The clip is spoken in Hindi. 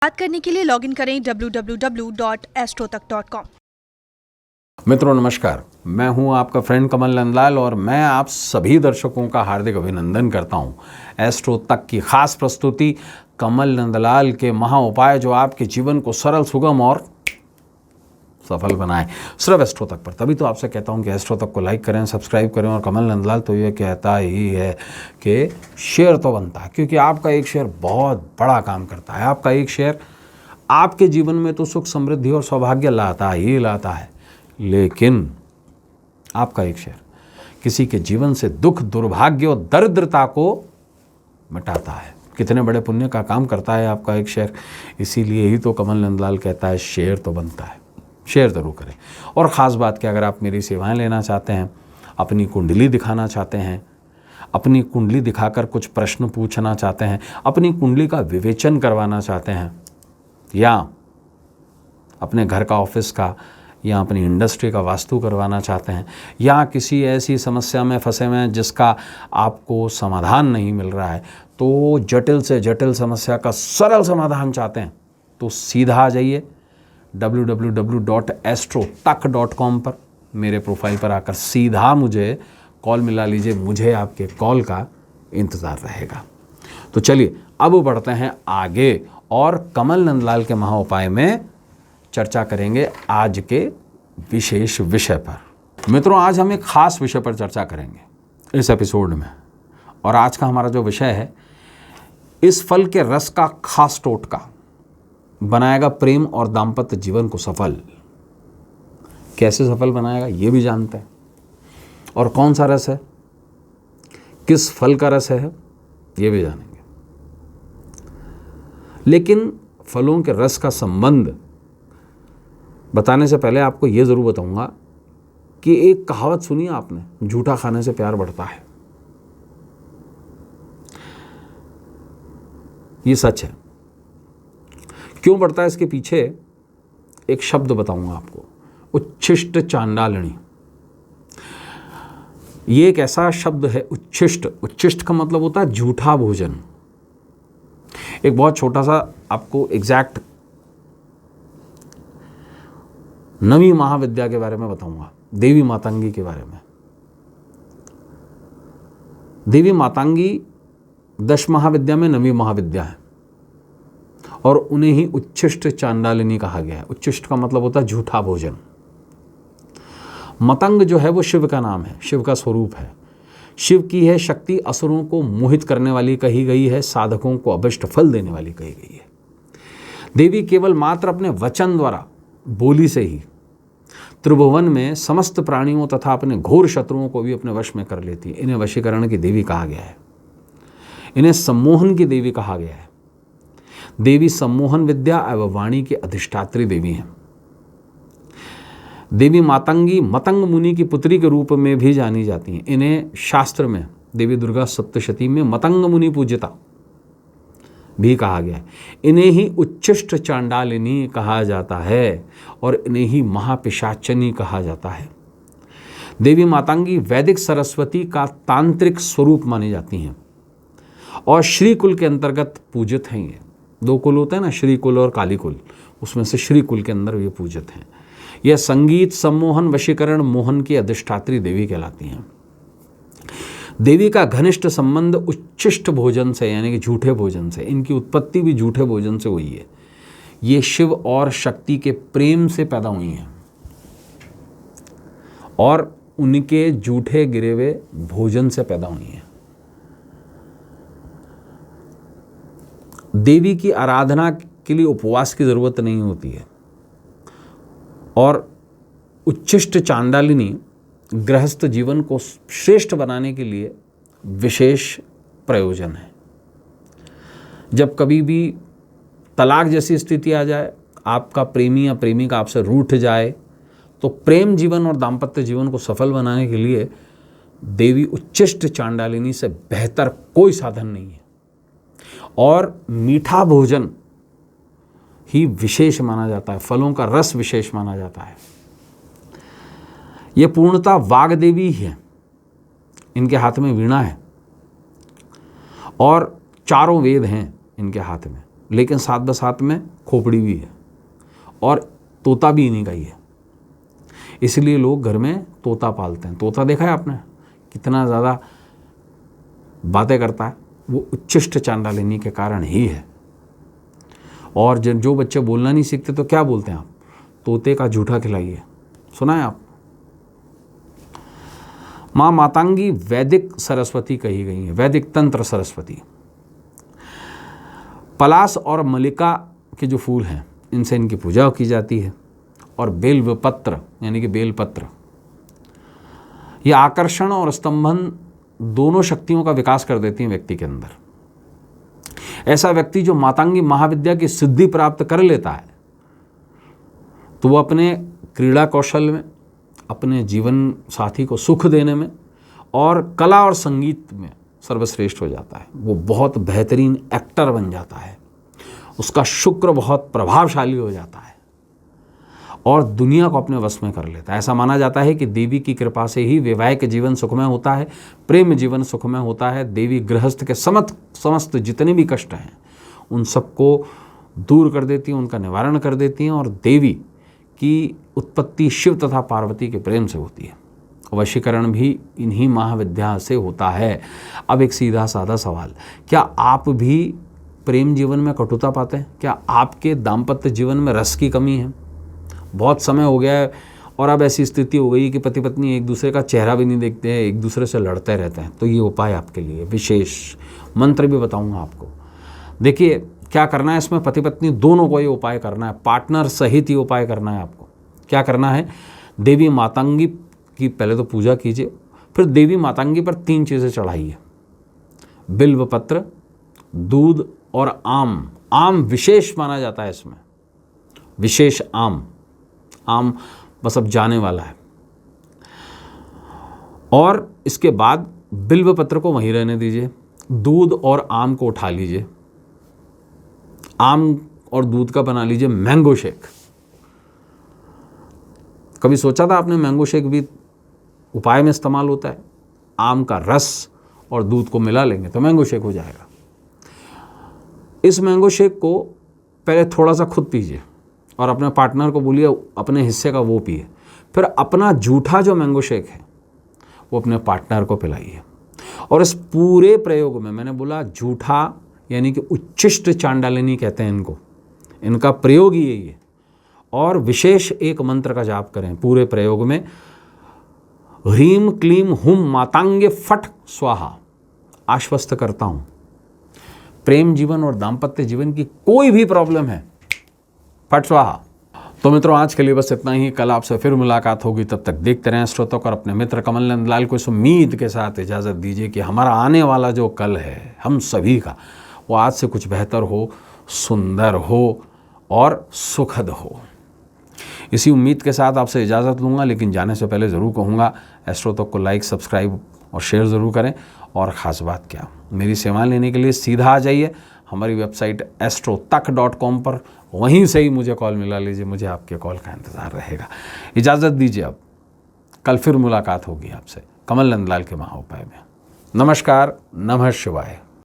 बात करने के लिए लॉगिन करें www.astrotak.com। मित्रों नमस्कार, मैं हूं आपका फ्रेंड कमल नंदलाल और मैं आप सभी दर्शकों का हार्दिक अभिनंदन करता हूं। एस्ट्रो तक की खास प्रस्तुति कमल नंदलाल के महा उपाय जो आपके जीवन को सरल, सुगम और सफल बनाए, सिर्फ एस्ट्रो तक पर। तभी तो आपसे कहता हूं कि एस्ट्रो तक को लाइक करें, सब्सक्राइब करें। और कमल नंदलाल तो ये कहता ही है कि शेयर तो बनता है, क्योंकि आपका एक शेयर बहुत बड़ा काम करता है। आपका एक शेयर आपके जीवन में तो सुख, समृद्धि और सौभाग्य लाता ही लाता है, लेकिन आपका एक शेयर किसी के जीवन से दुख, दुर्भाग्य और दरिद्रता को मिटाता है। कितने बड़े पुण्य का काम करता है आपका एक शेयर। इसीलिए ही तो कमल नंदलाल कहता है शेयर तो बनता है। शेयर ज़रूर करें। और ख़ास बात कि अगर आप मेरी सेवाएं लेना चाहते हैं, अपनी कुंडली दिखाना चाहते हैं, अपनी कुंडली दिखाकर कुछ प्रश्न पूछना चाहते हैं, अपनी कुंडली का विवेचन करवाना चाहते हैं, या अपने घर का, ऑफिस का या अपनी इंडस्ट्री का वास्तु करवाना चाहते हैं, या किसी ऐसी समस्या में फंसे हुए हैं जिसका आपको समाधान नहीं मिल रहा है, तो जटिल से जटिल समस्या का सरल समाधान चाहते हैं, तो सीधा आ जाइए www.astrotak.com पर। मेरे प्रोफाइल पर आकर सीधा मुझे कॉल मिला लीजिए, मुझे आपके कॉल का इंतज़ार रहेगा। तो चलिए अब बढ़ते हैं आगे और कमल नंदलाल के महा उपाय में चर्चा करेंगे आज के विशेष विषय पर। मित्रों, आज हम एक खास विषय पर चर्चा करेंगे इस एपिसोड में। और आज का हमारा जो विषय है, इस फल के रस का खास टोटका बनाएगा प्रेम और दाम्पत्य जीवन को सफल। कैसे सफल बनाएगा ये भी जानते हैं। और कौन सा रस है, किस फल का रस है, ये भी जानेंगे। लेकिन फलों के रस का संबंध बताने से पहले आपको ये ज़रूर बताऊंगा कि एक कहावत सुनी आपने, झूठा खाने से प्यार बढ़ता है। ये सच है। क्यों बढ़ता है, इसके पीछे एक शब्द बताऊंगा आपको, उच्छिष्ट चांडालिनी। ये एक ऐसा शब्द है, उच्छिष्ट। उच्छिष्ट का मतलब होता है झूठा भोजन। एक बहुत छोटा सा आपको एग्जैक्ट नवी महाविद्या के बारे में बताऊंगा, देवी मातंगी के बारे में। देवी मातंगी 10 महाविद्या में नवी महाविद्या है और उन्हें ही उच्छिष्ट चांडालिनी कहा गया है। उच्छिष्ट का मतलब होता है झूठा भोजन। मतंग जो है वो शिव का नाम है, शिव का स्वरूप है। शिव की है शक्ति, असुरों को मोहित करने वाली कही गई है, साधकों को अभिष्ट फल देने वाली कही गई है। देवी केवल मात्र अपने वचन द्वारा, बोली से ही त्रिभुवन में समस्त प्राणियों तथा अपने घोर शत्रुओं को भी अपने वश में कर लेती है। इन्हें वशीकरण की देवी कहा गया है, इन्हें सम्मोहन की देवी कहा गया है। देवी सम्मोहन विद्या एवं वाणी की अधिष्ठात्री देवी हैं। देवी मातंगी मतंग मुनि की पुत्री के रूप में भी जानी जाती हैं। इन्हें शास्त्र में देवी दुर्गा सप्तशती में मतंग मुनि पूजिता भी कहा गया है। इन्हें ही उच्छिष्ट चांडालिनी कहा जाता है और इन्हें ही महापिशाचनी कहा जाता है। देवी मातंगी वैदिक सरस्वती का तांत्रिक स्वरूप मानी जाती हैं और श्री कुल के अंतर्गत पूजित हैं। ये 2 कुल होते हैं ना, श्री कुल और काली कुल, उसमें से श्री कुल के अंदर ये पूजित हैं। यह संगीत, सम्मोहन, वशीकरण, मोहन की अधिष्ठात्री देवी कहलाती हैं। देवी का घनिष्ठ संबंध उच्छिष्ट भोजन से, यानी कि झूठे भोजन से। इनकी उत्पत्ति भी झूठे भोजन से हुई है। ये शिव और शक्ति के प्रेम से पैदा हुई हैं और उनके झूठे गिरे हुए भोजन से पैदा हुई हैं। देवी की आराधना के लिए उपवास की ज़रूरत नहीं होती है और उच्छिष्ट चांडालिनी गृहस्थ जीवन को श्रेष्ठ बनाने के लिए विशेष प्रयोजन है। जब कभी भी तलाक जैसी स्थिति आ जाए, आपका प्रेमी या प्रेमिका आपसे रूठ जाए, तो प्रेम जीवन और दाम्पत्य जीवन को सफल बनाने के लिए देवी उच्छिष्ट चांडालिनी से बेहतर कोई साधन नहीं है। और मीठा भोजन ही विशेष माना जाता है, फलों का रस विशेष माना जाता है। ये पूर्णतः वाग देवी ही है। इनके हाथ में वीणा है और 4 वेद हैं इनके हाथ में। लेकिन साथ बसाथ में खोपड़ी भी है और तोता भी इन्हीं का ही है। इसलिए लोग घर में तोता पालते हैं। तोता देखा है आपने कितना ज़्यादा बातें करता है, वो उच्छिष्ट चांडालिनी के कारण ही है। और जो बच्चे बोलना नहीं सीखते तो क्या बोलते हैं आप? तोते का जूठा खिलाइए, सुना है आप? माँ मातंगी वैदिक सरस्वती कही गई है, वैदिक तंत्र सरस्वती। पलाश और मल्लिका के जो फूल हैं इनसे इनकी पूजा की जाती है। और बेल पत्र यानी कि बेलपत्र, ये आकर्षण और स्तंभन दोनों शक्तियों का विकास कर देती हैं व्यक्ति के अंदर। ऐसा व्यक्ति जो मातंगी महाविद्या की सिद्धि प्राप्त कर लेता है तो वो अपने क्रीड़ा कौशल में, अपने जीवन साथी को सुख देने में और कला और संगीत में सर्वश्रेष्ठ हो जाता है। वो बहुत बेहतरीन एक्टर बन जाता है, उसका शुक्र बहुत प्रभावशाली हो जाता है और दुनिया को अपने वश में कर लेता है। ऐसा माना जाता है कि देवी की कृपा से ही वैवाहिक जीवन सुखमय होता है, प्रेम जीवन सुखमय होता है। देवी गृहस्थ के समस्त जितने भी कष्ट हैं उन सबको दूर कर देती हैं, उनका निवारण कर देती हैं। और देवी की उत्पत्ति शिव तथा पार्वती के प्रेम से होती है। वशीकरण भी इन्हीं महाविद्या से होता है। अब एक सीधा साधा सवाल, क्या आप भी प्रेम जीवन में कटुता पाते हैं? क्या आपके दाम्पत्य जीवन में रस की कमी है? बहुत समय हो गया है और अब ऐसी स्थिति हो गई कि पति पत्नी एक दूसरे का चेहरा भी नहीं देखते हैं, एक दूसरे से लड़ते रहते हैं। तो ये उपाय आपके लिए विशेष मंत्र भी बताऊंगा आपको। देखिए क्या करना है इसमें, पति पत्नी दोनों को ये उपाय करना है, पार्टनर सहित ये उपाय करना है आपको। क्या करना है, देवी मातंगी की पहले तो पूजा कीजिए, फिर देवी मातंगी पर 3 चीज़ें चढ़ाइए, बिल्व पत्र, दूध और आम। आम विशेष माना जाता है इसमें, विशेष आम बस अब जाने वाला है। और इसके बाद बिल्व पत्र को वहीं रहने दीजिए, दूध और आम को उठा लीजिए, आम और दूध का बना लीजिए मैंगो शेक। कभी सोचा था आपने मैंगो शेक भी उपाय में इस्तेमाल होता है? आम का रस और दूध को मिला लेंगे तो मैंगो शेक हो जाएगा। इस मैंगो शेक को पहले थोड़ा सा खुद पीजिए और अपने पार्टनर को बोलिए अपने हिस्से का वो पिए, फिर अपना जूठा जो मैंगो शेक है वो अपने पार्टनर को पिलाइए। और इस पूरे प्रयोग में मैंने बोला जूठा यानी कि उच्छिष्ट चांडालिनी कहते हैं इनको, इनका प्रयोग ही यही है। और विशेष एक मंत्र का जाप करें पूरे प्रयोग में, ह्रीम क्लीम हुम मातांगे फट स्वाहा। आश्वस्त करता हूँ, प्रेम जीवन और दाम्पत्य जीवन की कोई भी प्रॉब्लम है, फट स्वाहा। तो मित्रों आज के लिए बस इतना ही। कल आपसे फिर मुलाकात होगी, तब तक देखते रहें श्रोतों और अपने मित्र कमल नंदलाल को इस उम्मीद के साथ इजाज़त दीजिए कि हमारा आने वाला जो कल है हम सभी का, वो आज से कुछ बेहतर हो, सुंदर हो और सुखद हो। इसी उम्मीद के साथ आपसे इजाज़त लूँगा, लेकिन जाने से पहले ज़रूर कहूँगा एस्ट्रो तक को लाइक, सब्सक्राइब और शेयर ज़रूर करें। और ख़ास बात क्या, मेरी सेवाएं लेने के लिए सीधा आ जाइए हमारी वेबसाइट astrotak.com पर, वहीं से ही मुझे कॉल मिला लीजिए, मुझे आपके कॉल का इंतज़ार रहेगा। इजाज़त दीजिए, अब कल फिर मुलाकात होगी आपसे कमल नंदलाल के महाउपाय में। नमस्कार, नमः शिवाय।